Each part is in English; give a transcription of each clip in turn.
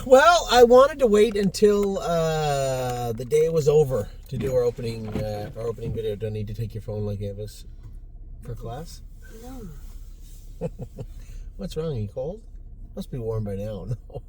Well, I wanted to wait until the day was over to do our opening video. Do I need to take your phone like it was for class? No. What's wrong? Are you cold? Must be warm by now. No.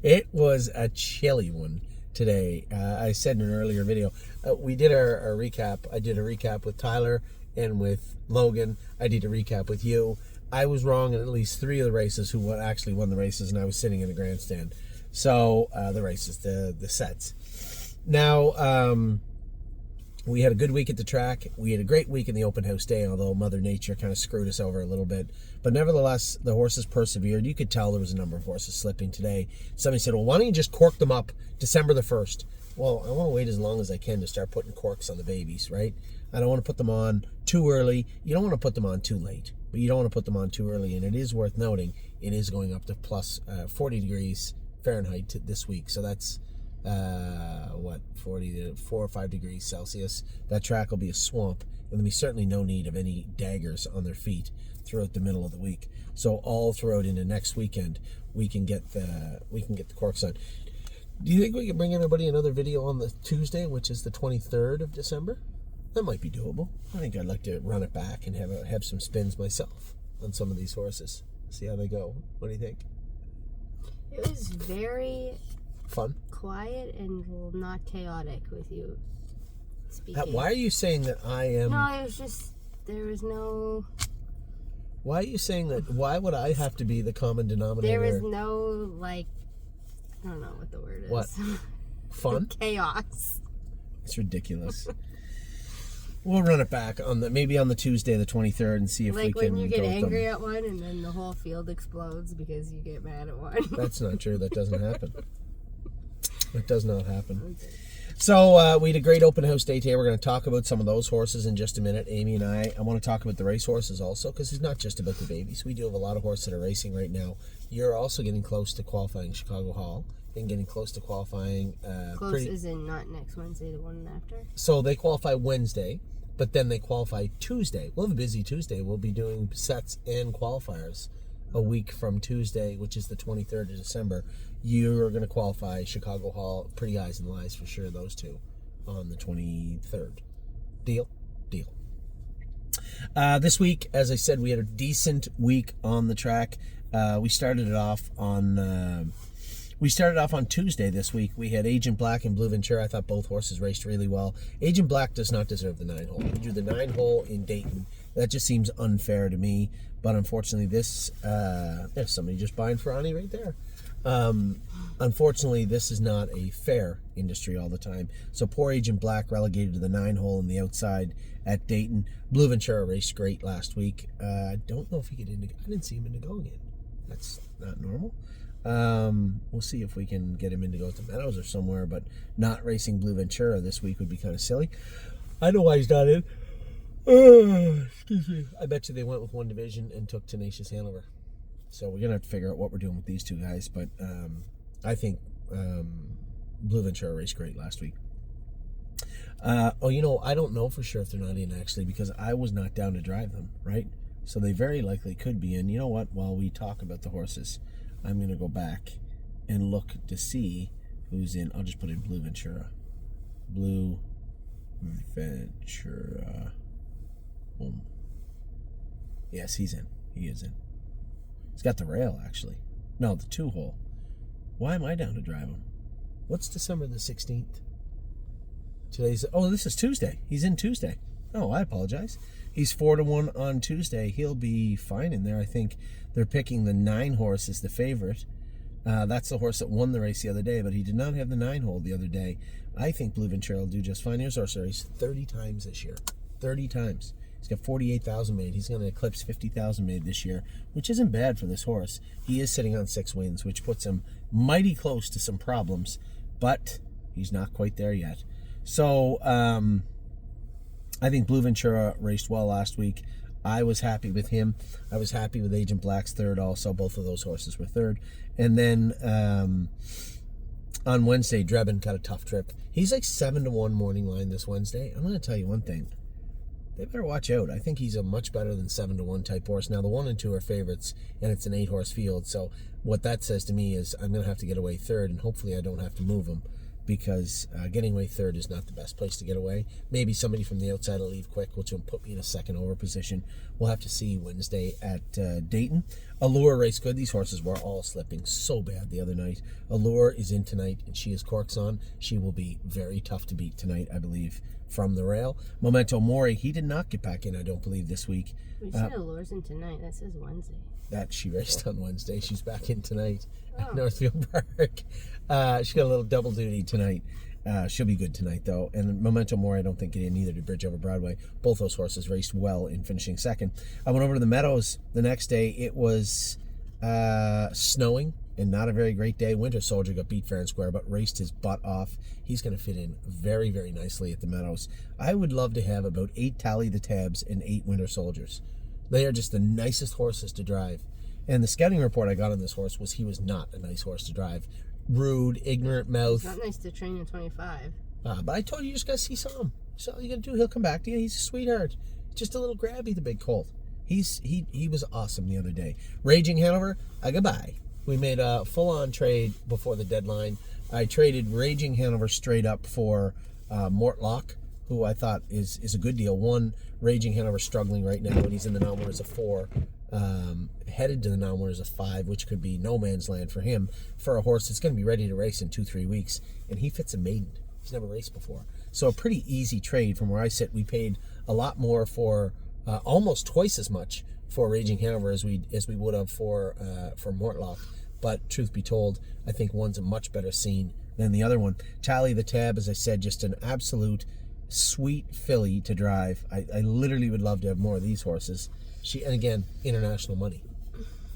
It was a chilly one today. I said in an earlier video, we did our recap. I did a recap with Tyler and with Logan. I did a recap with you. I was wrong in at least 3 of the races who actually won the races, and I was sitting in a grandstand. So, the races, the sets. Now, we had a good week at the track. We had a great week in the open house day, although Mother Nature kind of screwed us over a little bit. But nevertheless, the horses persevered. You could tell there was a number of horses slipping today. Somebody said, well, why don't you just cork them up December the 1st? Well, I want to wait as long as I can to start putting corks on the babies, right? I don't want to put them on too early. You don't want to put them on too late, but you don't want to put them on too early. And it is worth noting, it is going up to plus 40 degrees Fahrenheit this week. So that's 40 to 4 or 5 degrees Celsius. That track will be a swamp, and there'll be certainly no need of any daggers on their feet throughout the middle of the week. So all throughout into next weekend, we can get the corks on. Do you think we can bring everybody another video on the Tuesday, which is the 23rd of December? That might be doable. I think I'd like to run it back and have some spins myself on some of these horses. See how they go. What do you think? It was very fun, quiet, and not chaotic with you speaking. Why are you saying that I am? No, it was just, there was no... Why are you saying that? Why would I have to be the common denominator? There was no, like, I don't know what the word is. What? Fun? Chaos. It's ridiculous. We'll run it back maybe on the Tuesday, the 23rd, and see if we can. Like when you get angry at one and then the whole field explodes because you get mad at one. That's not true. That doesn't happen. That does not happen. Okay. So we had a great open house day today. We're going to talk about some of those horses in just a minute. Amy and I want to talk about the race horses also, because it's not just about the babies. We do have a lot of horses that are racing right now. You're also getting close to qualifying Chicago Hall and getting close to qualifying. Close as in not next Wednesday, the one after? So they qualify Wednesday, but then they qualify Tuesday. We'll have a busy Tuesday. We'll be doing sets and qualifiers a week from Tuesday, which is the 23rd of December. You're going to qualify Chicago Hall, Pretty Eyes and Lies for sure, those two, on the 23rd. Deal? Deal. This week, as I said, we had a decent week on the track. We started off on Tuesday this week. We had Agent Black and Blue Ventura. I thought both horses raced really well. Agent Black does not deserve the 9-hole. He drew the 9-hole in Dayton. That just seems unfair to me. But unfortunately, there's somebody just buying Ferrani right there. Unfortunately, this is not a fair industry all the time. So poor Agent Black relegated to the 9-hole in the outside at Dayton. Blue Ventura raced great last week. I don't know if he could I didn't see him in the go again. That's not normal. We'll see if we can get him in to go to Meadows or somewhere, but not racing Blue Ventura this week would be kind of silly. I know why he's not in. Excuse me. I bet you they went with one division and took Tenacious Hanover. So we're going to have to figure out what we're doing with these two guys, but I think Blue Ventura raced great last week. I don't know for sure if they're not in, actually, because I was not down to drive them, right? So they very likely could be in. You know what? While we talk about the horses, I'm going to go back and look to see who's in. I'll just put in Blue Ventura. Blue Ventura. Boom. Yes, he's in. He is in. He's got the rail, actually. No, the 2-hole. Why am I down to drive him? What's December the 16th? This is Tuesday. He's in Tuesday. Oh, I apologize. He's 4-1 on Tuesday. He'll be fine in there. I think they're picking the 9 horse as the favorite. That's the horse that won the race the other day, but he did not have the 9-hole the other day. I think Blue Ventura will do just fine. Here's our series 30 times this year. 30 times. He's got 48,000 made. He's going to eclipse 50,000 made this year, which isn't bad for this horse. He is sitting on 6 wins, which puts him mighty close to some problems, but he's not quite there yet. So I think Blue Ventura raced well last week. I was happy with him. I was happy with Agent Black's third also. Both of those horses were third. And then on Wednesday, Drebin got a tough trip. He's like 7-1 morning line this Wednesday. I'm going to tell you one thing. they better watch out. I think he's a much better than 7-1 type horse. Now, the 1 and 2 are favorites, and it's an 8-horse field. So what that says to me is I'm going to have to get away third, and hopefully I don't have to move him, because getting away third is not the best place to get away. Maybe somebody from the outside will leave quick, which will put me in a second over position. We'll have to see Wednesday at Dayton. Allure race good. These horses were all slipping so bad the other night. Allure is in tonight, and she has corks on. She will be very tough to beat tonight, I believe, from the rail. Memento Mori, he did not get back in, I don't believe, this week. We said Allure's in tonight. That says Wednesday. That she raced on Wednesday. She's back in tonight at Northfield Park. She got a little double duty tonight. She'll be good tonight, though. And Memento Mori, I don't think get in either to Bridge Over Broadway. Both those horses raced well in finishing second. I went over to the Meadows the next day. It was snowing and not a very great day. Winter Soldier got beat fair and square, but raced his butt off. He's going to fit in very, very nicely at the Meadows. I would love to have about 8 Tally the Tabs and 8 Winter Soldiers. They are just the nicest horses to drive. And the scouting report I got on this horse was he was not a nice horse to drive. Rude, ignorant mouth. It's not nice to train in 25. But I told you, you just got to see some. So all you got to do, he'll come back to you. He's a sweetheart. Just a little grabby, the big colt. He was awesome the other day. Raging Hanover, goodbye. We made a full-on trade before the deadline. I traded Raging Hanover straight up for Mortlock, who I thought is a good deal. One, Raging Hanover struggling right now, and he's in the non-winners of 4. Headed to the non-winners of 5, which could be no man's land for him, for a horse that's going to be ready to race in 2-3 weeks, and he fits a maiden. He's never raced before. So a pretty easy trade from where I sit. We paid a lot more for, almost twice as much for Raging Hanover as we would have for Mortlock. But truth be told, I think one's a much better scene than the other one. Tally the Tab, as I said, just an absolute sweet filly to drive. I literally would love to have more of these horses. And again, international money.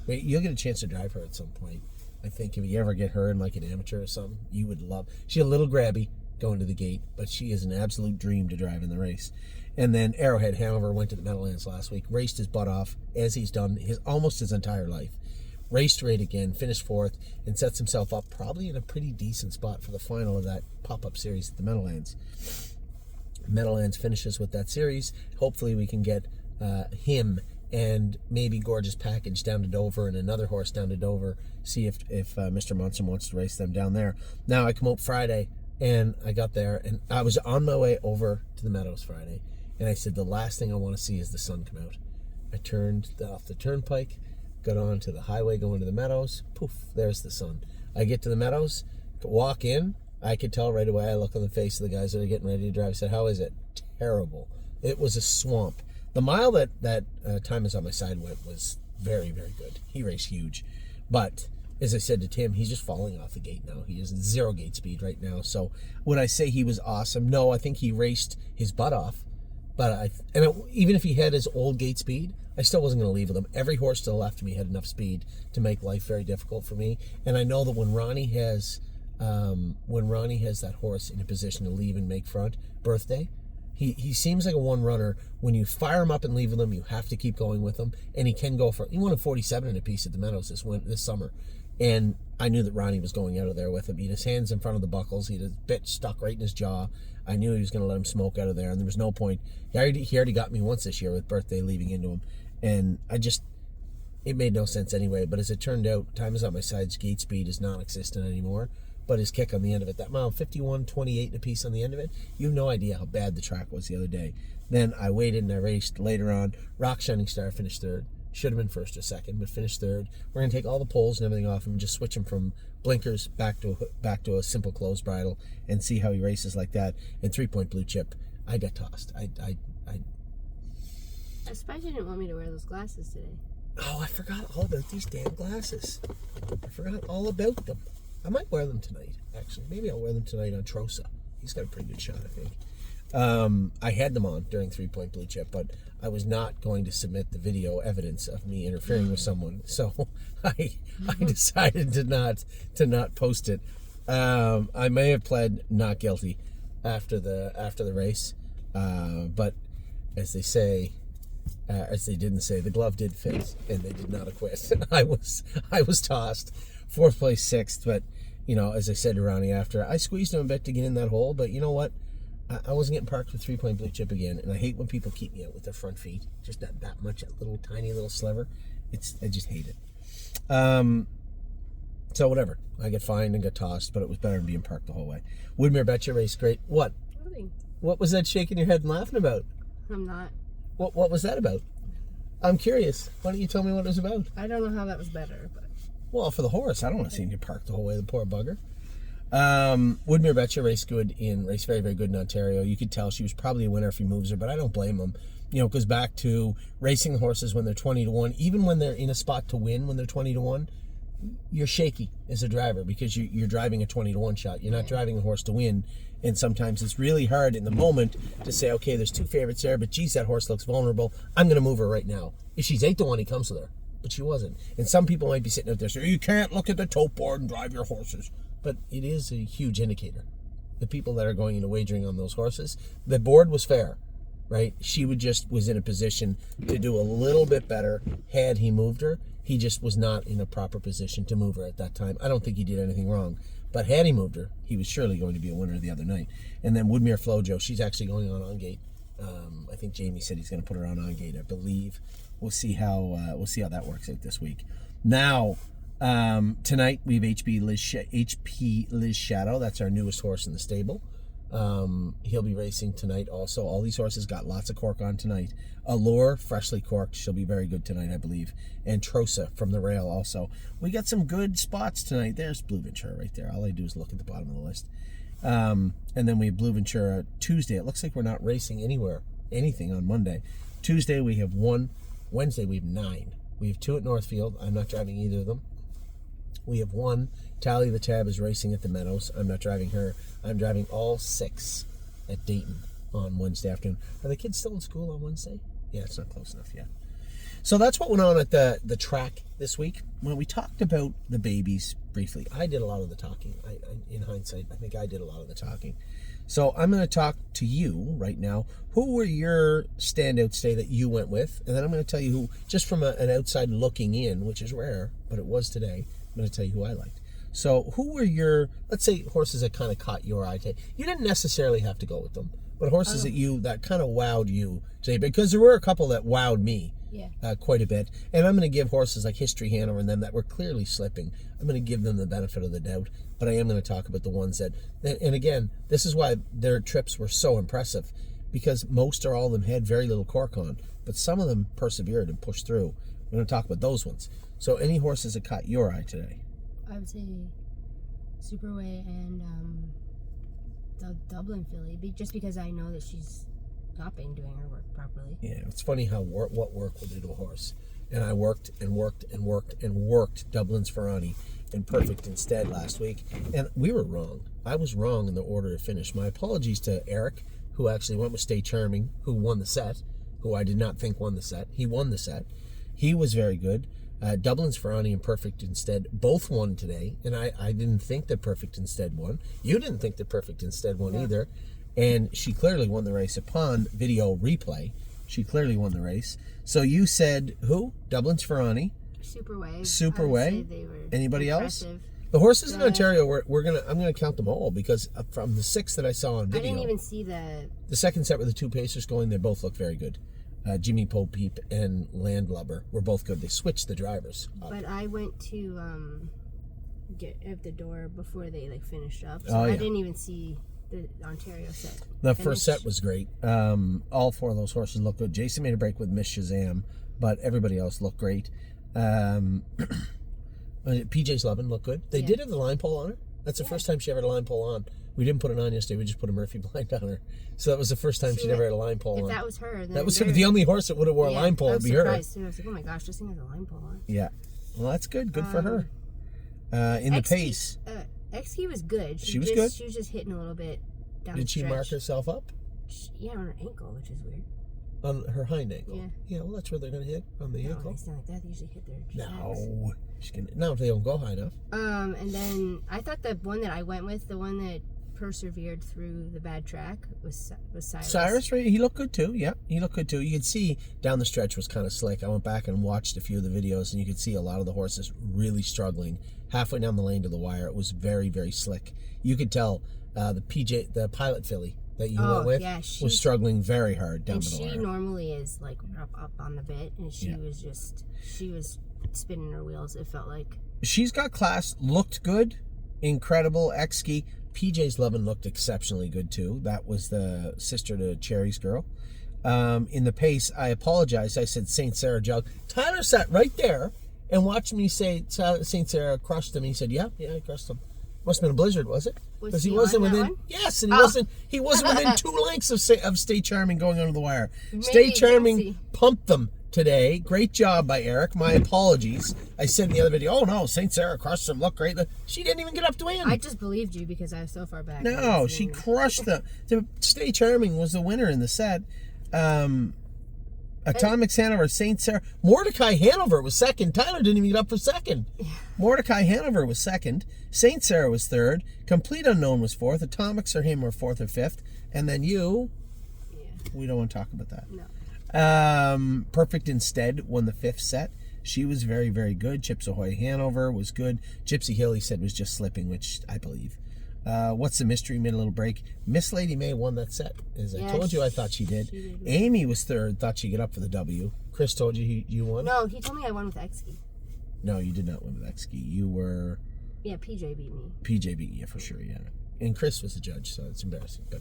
You'll get a chance to drive her at some point. I think if you ever get her in like an amateur or something, you would love. She's a little grabby going to the gate, but she is an absolute dream to drive in the race. And then Arrowhead Hanover went to the Meadowlands last week, raced his butt off, as he's done almost his entire life. Raced great again, finished 4th, and sets himself up probably in a pretty decent spot for the final of that pop-up series at the Meadowlands. Meadowlands finishes with that series. Hopefully we can get him and maybe Gorgeous Package down to Dover and another horse down to Dover. See if Mr. Munson wants to race them down there. Now I come out Friday, and I got there, and I was on my way over to the Meadows Friday, and I said the last thing I want to see is the sun come out. I turned off the turnpike, got on to the highway going to the Meadows. Poof, there's the sun. I get to the Meadows, walk in. I could tell right away. I look on the face of the guys that are getting ready to drive. I said, how is it? Terrible. It was a swamp. The mile that Time Is On My Side went was very, very good. He raced huge. But as I said to Tim, he's just falling off the gate now. He is 0 gate speed right now. So would I say he was awesome? No, I think he raced his butt off. But even if he had his old gate speed, I still wasn't going to leave with him. Every horse to the left of me had enough speed to make life very difficult for me. And I know that when Ronnie has that horse in a position to leave and make front, Birthday, he seems like a one runner. When you fire him up and leave with him, you have to keep going with him. And he can go he won a 47 and a piece at the Meadows this summer. And I knew that Ronnie was going out of there with him. He had his hands in front of the buckles. He had his bit stuck right in his jaw. I knew he was going to let him smoke out of there, and there was no point. He already got me once this year with Birthday leaving into him. And it made no sense anyway. But as it turned out, Time Is On My Side's gate speed is non-existent anymore. But his kick on the end of it, that mile, 51.28 a piece on the end of it, you have no idea how bad the track was the other day. Then I waited and I raced later on. Rock Shining Star finished 3rd. Should have been 1st or 2nd, but finished 3rd. We're going to take all the poles and everything off him and just switch him from blinkers back to a simple closed bridle and see how he races like that. And 3-point blue chip, I got tossed. I'm surprised you didn't want me to wear those glasses today. Oh, I forgot all about these damn glasses. I forgot all about them. I might wear them tonight, actually. Maybe I'll wear them tonight on Trosa. He's got a pretty good shot, I think. I had them on during 3-point blue chip, but I was not going to submit the video evidence of me interfering with someone, so I decided to not post it. I may have pled not guilty after the race, but as they didn't say, the glove did fit, and they did not acquit. I was tossed, 4th place, 6th, but as I said to Ronnie after, I squeezed him a bit to get in that hole, but you know what? I wasn't getting parked with 3-point blue chip again, and I hate when people keep me out with their front feet. Just that much, that little tiny little sliver. I just hate it. So whatever. I get fined and got tossed, but it was better than being parked the whole way. Woodmere Betcha race great. What? Nothing. What was that shaking your head and laughing about? I'm not. What was that about? I'm curious. Why don't you tell me what it was about? I don't know how that was better, but. Well, for the horse, I don't want to see him get parked the whole way. The poor bugger. Woodmere Betcha raced very, very good in Ontario. You could tell she was probably a winner if he moves her, but I don't blame him. You know, it goes back to racing the horses when they're 20-1, even when they're in a spot to win, when they're 20-1. You're shaky as a driver because you're driving a 20-1 shot. You're not driving a horse to win, and sometimes it's really hard in the moment to say, okay, there's 2 favorites there, but geez, that horse looks vulnerable. I'm going to move her right now. If she's 8-1, he comes with her, but she wasn't. And some people might be sitting out there saying, you can't look at the tote board and drive your horses, but it is a huge indicator. The people that are going into wagering on those horses, the board was fair, right? She was in a position to do a little bit better had he moved her. He just was not in a proper position to move her at that time. I don't think he did anything wrong. But had he moved her, he was surely going to be a winner the other night. And then Woodmere Flojo, she's actually going on gate. I think Jamie said he's going to put her on gate, I believe. We'll see how that works out this week. Now, tonight we have HP Liz Shadow. That's our newest horse in the stable. He'll be racing tonight also. All these horses got lots of cork on tonight. Allure, freshly corked. She'll be very good tonight, I believe. And Trosa from the rail also. We got some good spots tonight. There's Blue Ventura right there. All I do is look at the bottom of the list. And then we have Blue Ventura Tuesday. It looks like we're not racing anything on Monday. Tuesday we have 1. Wednesday we have 9. We have 2 at Northfield. I'm not driving either of them. We have 1. Tally the Tab is racing at the Meadows. I'm not driving her. I'm driving all 6 at Dayton on Wednesday afternoon. Are the kids still in school on Wednesday? Yeah, it's not close enough yet. So that's what went on at the track this week. When we talked about the babies briefly, I did a lot of the talking. In hindsight, I think I did a lot of the talking. So I'm going to talk to you right now. Who were your standouts today that you went with? And then I'm going to tell you who, just from an outside looking in, which is rare, but it was today, I'm going to tell you who I liked. So who were your, let's say, horses that kind of caught your eye today? You didn't necessarily have to go with them, but horses that kind of wowed you today, because there were a couple that wowed me quite a bit. And I'm going to give horses like History Hanover and them that were clearly slipping, I'm going to give them the benefit of the doubt, but I am going to talk about the ones that, and again, this is why their trips were so impressive, because most or all of them had very little cork on, but some of them persevered and pushed through. We're going to talk about those ones. So any horses that caught your eye today? I would say Superway and the Dublin filly, just because I know that she's not been doing her work properly. Yeah, it's funny how what work will do to a horse. And I worked and worked and worked and worked Dublin's Ferrani and Perfect Instead last week, and we were wrong. I was wrong in the order to finish. My apologies to Eric, who actually went with Stay Charming, who won the set, who I did not think won the set. He won the set. He was very good. Dublin's Ferrani and Perfect Instead both won today, and I didn't think that Perfect Instead won. You didn't think that Perfect Instead won either, and she clearly won the race upon video replay. She clearly won the race. So you said who? Dublin's Ferrani, Superway. Anybody impressive. else? The horses in Ontario, I'm gonna count them all, because from the 6 that I saw on video, I didn't even see the second set with the 2 pacers going. They both look very good. Jimmy Poe Peep and Landlubber were both good. They switched the drivers up. But I went to get at the door before they finished up, so I didn't even see the Ontario set. The first set was great. All 4 of those horses looked good. Jason made a break with Miss Shazam, but everybody else looked great. PJ's Lovin' looked good. They did have the line pole on her. That's the first time she ever had a line pole on. We didn't put it on yesterday. We just put a Murphy blind on her. So that was the first time she'd ever had a line pole on. If that was her, then that was the only horse that would have wore a line pole. Would be her. I was surprised too. I was like, oh my gosh, this thing has a line pole on. Yeah. Well, that's good. Good for her. In the pace. XK was good. She was good? She was just hitting a little bit down Did the she stretch. mark herself up? Yeah, on her ankle, which is weird. On her hind ankle? Yeah. Yeah, well, that's where they're going to hit, on the ankle. No, it's not like that. They usually hit their No. No, if they don't go high enough. And then I thought the one that I went with, the one that persevered through the bad track, was Cyrus. Cyrus, right? He looked good too. Yeah, he looked good too. You could see down the stretch was kind of slick. I went back and watched a few of the videos, and you could see a lot of the horses really struggling halfway down the lane to the wire. It was very, very slick. You could tell the pilot filly that you went with yeah, was struggling very hard down and to the wire. she normally is like up on the bit, and she Yeah. was spinning her wheels. It felt like She's got class, looked good, incredible X-ski. PJ's Lovin looked exceptionally good too. That was the sister to Cherry's girl. In the pace, I apologized. I said St. Sarah jug. Tyler sat right there and watched me say St. Sarah crushed him. He said, "Yeah, I crushed him." Must have been a blizzard, was it? Was he he wasn't on that within. one? Yes, and he wasn't within 2 lengths of Stay Charming going under the wire. Stay Maybe Charming Jesse. pumped them today. Great job by Eric. My apologies. I said in the other video, "Oh no, St. Sarah crushed him. Look great." She didn't even get up to win. I just believed you because I was so far back. No, she crushed them. Stay Charming was the winner in the set. Atomics Hanover, St. Sarah. Mordecai Hanover was second. Tyler didn't even get up for second. Yeah. Mordecai Hanover was second. St. Sarah was third. Complete Unknown was fourth. Atomics or him were fourth or fifth. And then you, we don't want to talk about that. No. Perfect Instead won the fifth set. She was very, very good. Chips Ahoy Hanover was good. Gypsy Hill, he said, was just slipping, which I believe. What's the Mystery made a little break. Miss Lady May won that set. As I told you, I thought she did. Amy was third, thought she'd get up for the W. Chris told you you won? No, he told me I won with X-Ski. No, you did not win with X-Ski. You were... Yeah, PJ beat me. PJ beat you, for sure, yeah. And Chris was the judge, so it's embarrassing. But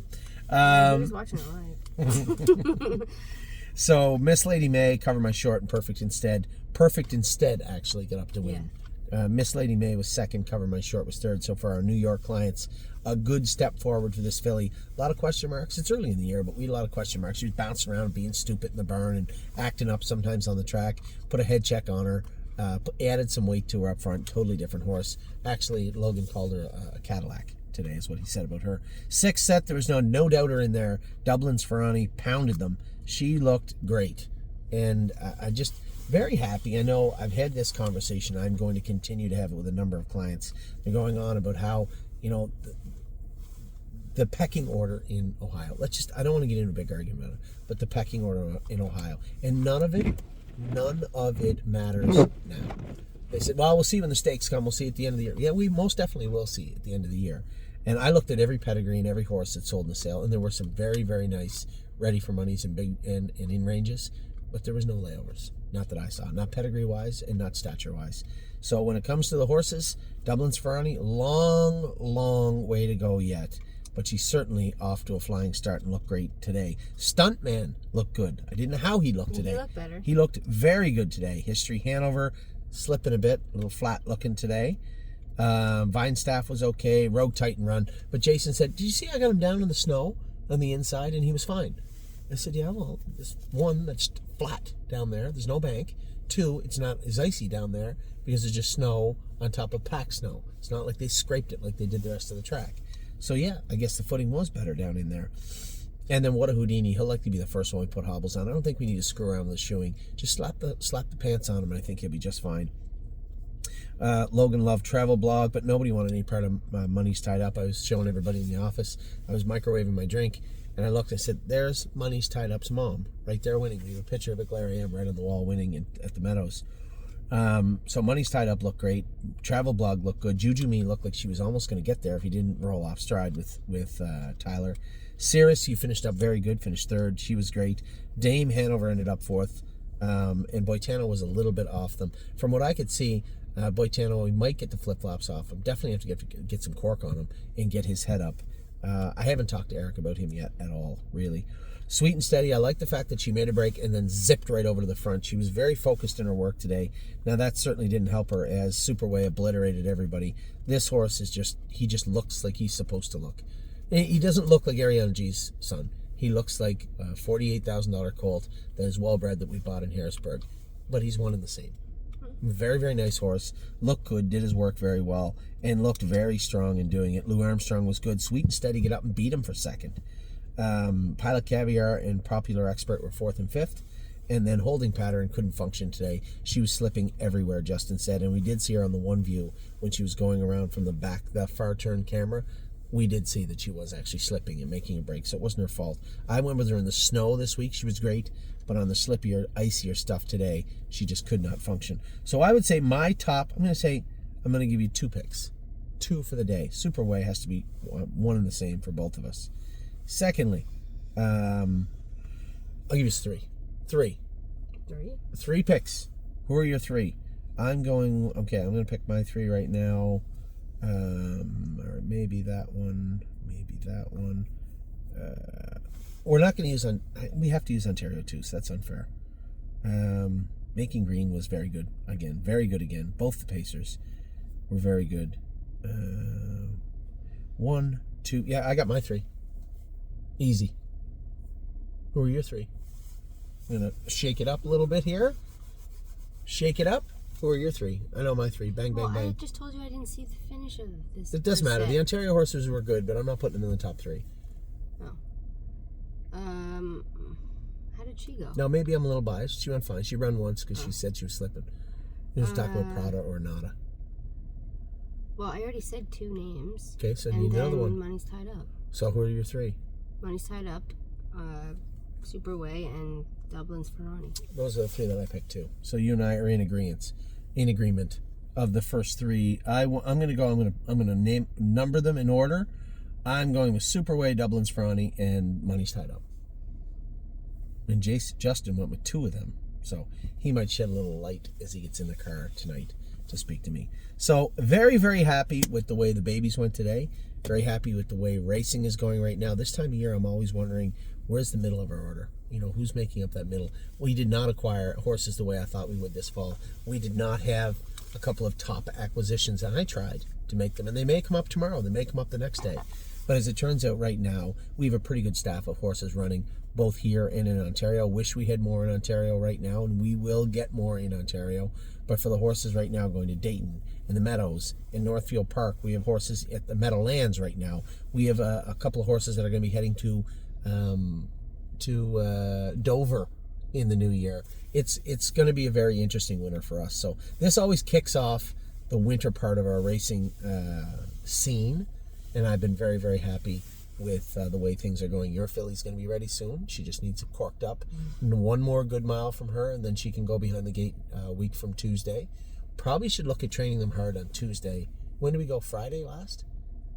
he was watching it live. So Miss Lady May, Cover My Short, and Perfect Instead. Perfect Instead actually got up to win. Miss Lady May was second, Cover My Short was third. So for our New York clients, a good step forward for this filly. A lot of question marks. It's early in the year, but we had a lot of question marks. She was bouncing around, being stupid in the barn and acting up sometimes on the track. Put a head check on her. Added some weight to her up front. Totally different horse. Actually, Logan called her a Cadillac today is what he said about her. Sixth set, there was no doubter in there. Dublin's Ferrani pounded them. She looked great. And I just... very happy. I know I've had this conversation. I'm going to continue to have it with a number of clients. They're going on about how, the pecking order in Ohio. I don't want to get into a big argument about it, but the pecking order in Ohio. And none of it matters now. They said, well, we'll see when the stakes come. We'll see at the end of the year. Yeah, we most definitely will see at the end of the year. And I looked at every pedigree and every horse that sold in the sale, and there were some very, very nice ready for monies and big and in ranges, but there was no layovers. Not that I saw. Not pedigree-wise and not stature-wise. So when it comes to the horses, Dublin's Ferrani, long way to go yet. But she's certainly off to a flying start and looked great today. Stuntman looked good. I didn't know how he looked today. He looked better. He looked very good today. History Hanover, slipping a bit, a little flat looking today. Vinestaff was okay. Rogue Titan Run. But Jason said, did you see I got him down in the snow on the inside and he was fine? I said, yeah, well, there's one that's flat down there. There's no bank. Two, it's not as icy down there because there's just snow on top of packed snow. It's not like they scraped it like they did the rest of the track. So, yeah, I guess the footing was better down in there. And then What a Houdini. He'll likely be the first one we put hobbles on. I don't think we need to screw around with the shoeing. Just slap the pants on him, and I think he'll be just fine. Logan loved travel blog, but nobody wanted any part of my Money's Tied Up. I was showing everybody in the office. I was microwaving my drink. And I looked, I said, there's Money's Tied Up's mom, right there winning. We have a picture of it, Larry M, right on the wall winning at the Meadows. So Money's Tied Up looked great. Travel Blog looked good. Juju Me looked like she was almost going to get there if he didn't roll off stride with Tyler. Cirrus, you finished up very good, finished third. She was great. Dame Hanover ended up fourth. And Boitano was a little bit off them. From what I could see, Boitano, we might get the flip-flops off him. Definitely have to get some cork on him and get his head up. I haven't talked to Eric about him yet at all, really. Sweet and Steady, I like the fact that she made a break and then zipped right over to the front. She was very focused in her work today. Now, that certainly didn't help her as Superway obliterated everybody. This horse is he just looks like he's supposed to look. He doesn't look like Ariana G's son. He looks like a $48,000 colt that is well-bred that we bought in Harrisburg. But he's one and the same. Very, very nice horse. Looked good, did his work very well, and looked very strong in doing it. Lou Armstrong was good. Sweet and Steady get up and beat him for second. Pilot Caviar and Popular Expert were fourth and fifth. And then Holding Pattern couldn't function today. She was slipping everywhere, Justin said. And we did see her on the one view when she was going around from the back, the far turn camera. We did see that she was actually slipping and making a break, so it wasn't her fault. I went with her in the snow this week. She was great. But on the slippier, icier stuff today, she just could not function. So I would say my top, I'm going to give you 2 picks. 2 for the day. Superway has to be one and the same for both of us. Secondly, I'll give you three. Three picks. Who are your three? I'm going to pick my three right now. Or maybe that one. We're not going to use we have to use Ontario too, so that's unfair. Making Green was very good again. Very good again. Both the Pacers were very good. 1, 2. Yeah, I got my three. Easy. Who are your three? I'm going to shake it up a little bit here. Shake it up. Who are your three? I know my three. Bang, bang, bang. I just told you I didn't see the finish of this. It doesn't matter. The Ontario horses were good, but I'm not putting them in the top three. Oh. How did she go? No, maybe I'm a little biased. She went fine. She ran once because she said she was slipping. You just talk about Prada or Nada. Well, I already said two names. Okay, so you need another one. Money's tied up. So who are your three? Money's tied up, Superway, and Dublin's Ferrani. Those are the three that I picked too. So you and I are in agreement of the first three. I'm going to number them in order. I'm going with Superway, Dublin's Ferrani, and Money's Tied Up. And Justin went with two of them, so he might shed a little light as he gets in the car tonight to speak to me. So very, very happy with the way the babies went today. Very happy with the way racing is going right now. This time of year, I'm always wondering, where's the middle of our order? You know, who's making up that middle? We did not acquire horses the way I thought we would this fall. We did not have a couple of top acquisitions, and I tried to make them, and they may come up tomorrow. They may come up the next day. But as it turns out right now, we have a pretty good staff of horses running both here and in Ontario. Wish we had more in Ontario right now, and we will get more in Ontario. But for the horses right now going to Dayton, in the Meadows, in Northfield Park, we have horses at the Meadowlands right now. We have a couple of horses that are going to be heading to Dover in the new year. It's going to be a very interesting winter for us. So this always kicks off the winter part of our racing scene, and I've been very, very happy with the way things are going. Your filly's going to be ready soon. She just needs it corked up. And one more good mile from her, and then she can go behind the gate a week from Tuesday. Probably should look at training them hard on Tuesday. When do we go? Friday last?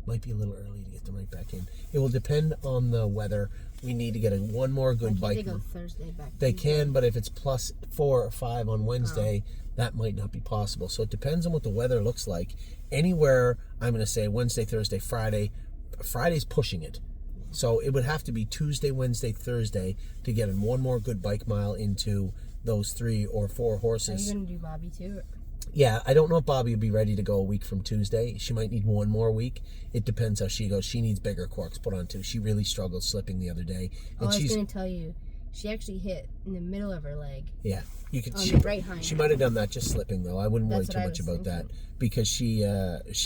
Might be a little early to get them right back in. It will depend on the weather. We need to get one more good bike. They go Thursday back. They can, but if it's plus 4 or 5 on Wednesday, that might not be possible. So it depends on what the weather looks like. Anywhere, I'm going to say Wednesday, Thursday, Friday. Friday's pushing it. So it would have to be Tuesday, Wednesday, Thursday to get one more good bike mile into those 3 or 4 horses. Are you going to do Bobby too? Yeah, I don't know if Bobby will be ready to go a week from Tuesday. She might need one more week. It depends how she goes. She needs bigger corks put on too. She really struggled slipping the other day. And I was going to tell you, she actually hit in the middle of her leg. Yeah, you could. On the right hind. She might have done that just slipping though. I wouldn't worry That's too much about that because she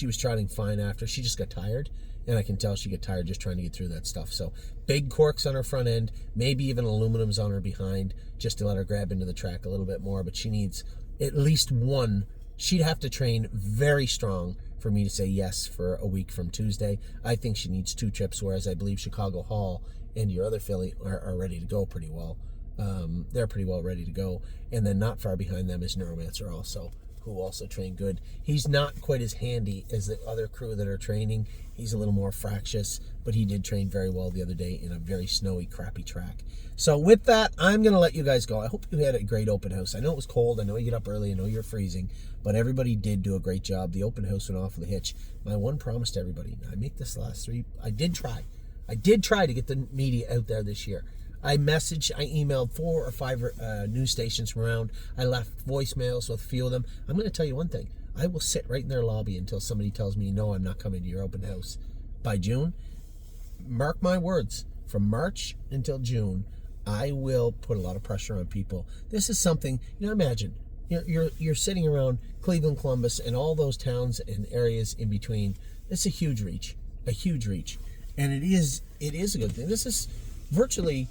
was trotting fine after. She just got tired, and I can tell she got tired just trying to get through that stuff. So big corks on her front end, maybe even aluminums on her behind, just to let her grab into the track a little bit more. But she needs at least one. She'd have to train very strong for me to say yes for a week from Tuesday. I think she needs 2 trips, whereas I believe Chicago Hall and your other filly are ready to go pretty well. They're pretty well ready to go. And then not far behind them is Neuromancer also, who also trained good. He's not quite as handy as the other crew that are training. He's a little more fractious, but he did train very well the other day in a very snowy, crappy track. So with that, I'm going to let you guys go. I hope you had a great open house. I know it was cold. I know you get up early. I know you're freezing. But everybody did do a great job. The open house went off with a hitch. My one promise to everybody, I make this last 3. I did try to get the media out there this year. I emailed 4 or 5 news stations around. I left voicemails with a few of them. I'm going to tell you one thing. I will sit right in their lobby until somebody tells me, no, I'm not coming to your open house. By June, mark my words, from March until June, I will put a lot of pressure on people. This is something, imagine, you're sitting around Cleveland, Columbus, and all those towns and areas in between. It's a huge reach. And it is a good thing. This is virtually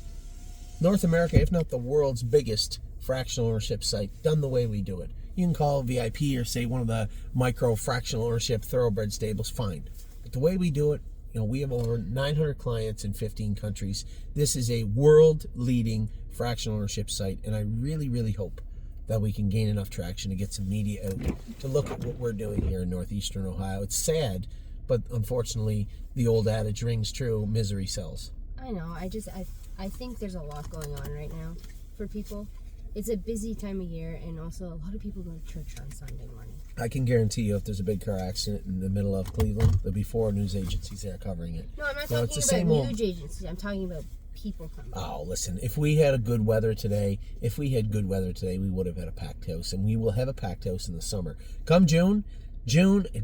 North America, if not the world's biggest fractional ownership site, done the way we do it. You can call VIP or say one of the micro fractional ownership thoroughbred stables, fine. But the way we do it, we have over 900 clients in 15 countries. This is a world-leading fractional ownership site, and I really, really hope that we can gain enough traction to get some media out to look at what we're doing here in northeastern Ohio. It's sad, but unfortunately, the old adage rings true, misery sells. I know. I think there's a lot going on right now for people. It's a busy time of year, and also a lot of people go to church on Sunday morning. I can guarantee you if there's a big car accident in the middle of Cleveland, there'll be 4 news agencies there covering it. No, I'm not No, talking about news agencies. I'm talking about people coming. Oh, listen, if we had good weather today, we would have had a packed house, and we will have a packed house in the summer. Come June,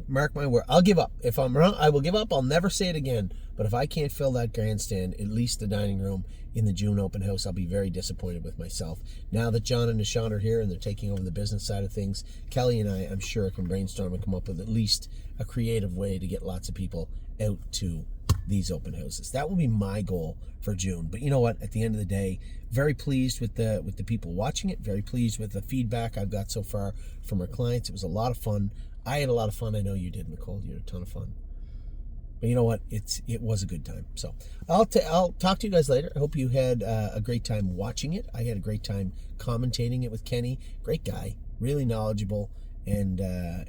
mark my word, I'll give up. If I'm wrong, I will give up. I'll never say it again. But if I can't fill that grandstand, at least the dining room in the June open house, I'll be very disappointed with myself. Now that John and Nishan are here and they're taking over the business side of things, Kelly and I'm sure, can brainstorm and come up with at least a creative way to get lots of people out to these open houses. That will be my goal for June. But you know what? At the end of the day, very pleased with the people watching it. Very pleased with the feedback I've got so far from our clients. It was a lot of fun. I had a lot of fun. I know you did, Nicole. You had a ton of fun. But you know what? It was a good time. So I'll talk to you guys later. I hope you had a great time watching it. I had a great time commentating it with Kenny. Great guy, really knowledgeable, and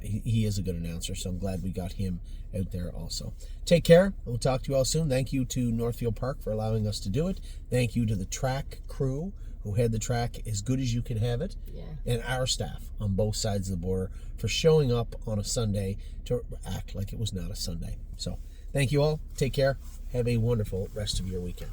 he is a good announcer. So I'm glad we got him out there also. Take care. We'll talk to you all soon. Thank you to Northfield Park for allowing us to do it. Thank you to the track crew who had the track as good as you could have it, and our staff on both sides of the border for showing up on a Sunday to act like it was not a Sunday. So thank you all. Take care. Have a wonderful rest of your weekend.